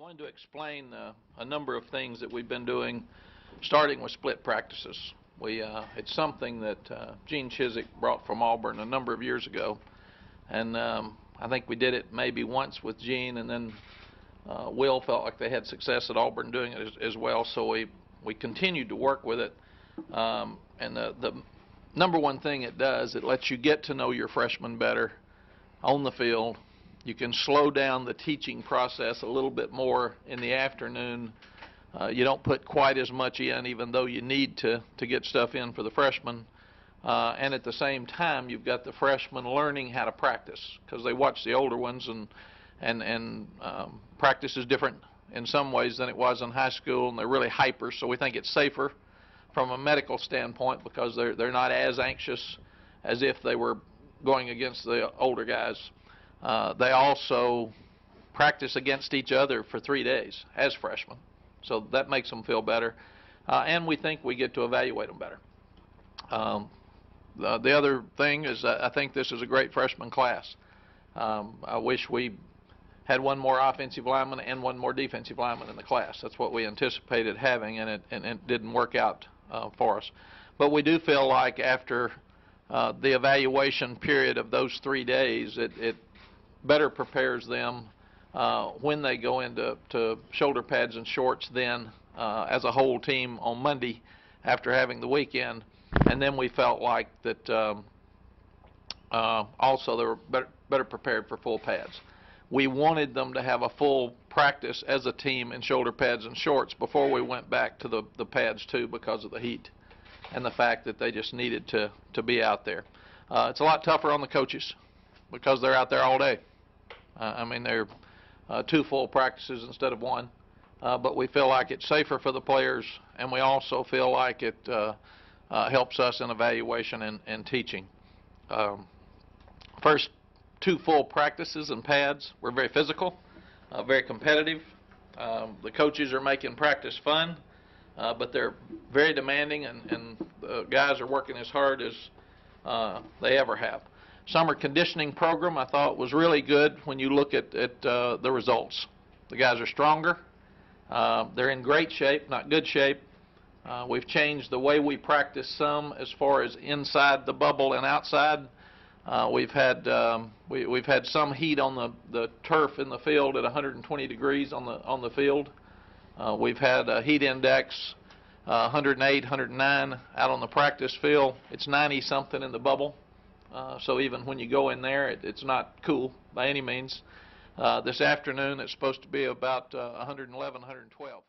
Going to explain a number of things that we've been doing, starting with split practices. It's something that Gene Chizik brought from Auburn a number of years ago, and I think we did it maybe once with Gene, and then Will felt like they had success at Auburn doing it as well, so we continued to work with it. And the number one thing it does, it lets you get to know your freshmen better on the field. You can slow down the teaching process a little bit more in the afternoon. You don't put quite as much in, even though you need to get stuff in for the freshmen. And at the same time, you've got the freshmen learning how to practice, because they watch the older ones, and practice is different in some ways than it was in high school, and they're really hyper. So we think it's safer from a medical standpoint because they're not as anxious as if they were going against the older guys. They also practice against each other for 3 days as freshmen, so that makes them feel better, and we think we get to evaluate them better. The other thing is I think this is a great freshman class. I wish we had one more offensive lineman and one more defensive lineman in the class. That's what we anticipated having, and it didn't work out for us. But we do feel like after the evaluation period of those 3 days, it better prepares them when they go into shoulder pads and shorts then as a whole team on Monday after having the weekend. And then we felt like that also they were better prepared for full pads. We wanted them to have a full practice as a team in shoulder pads and shorts before we went back to the pads too, because of the heat and the fact that they just needed to be out there. It's a lot tougher on the coaches because they're out there all day. I mean, they're 2 full practices instead of 1, but we feel like it's safer for the players, and we also feel like it helps us in evaluation and teaching. First 2 full practices and pads were very physical, very competitive. The coaches are making practice fun, but they're very demanding, and the guys are working as hard as they ever have. Summer conditioning program I thought was really good when you look at the results. The guys are stronger. They're in great shape, not good shape. We've changed the way we practice some as far as inside the bubble and outside. We've had some heat on the turf in the field at 120 degrees on the field. We've had a heat index 108, 109 out on the practice field. It's 90 something in the bubble. So even when you go in there, it's not cool by any means. This afternoon it's supposed to be about 111, 112.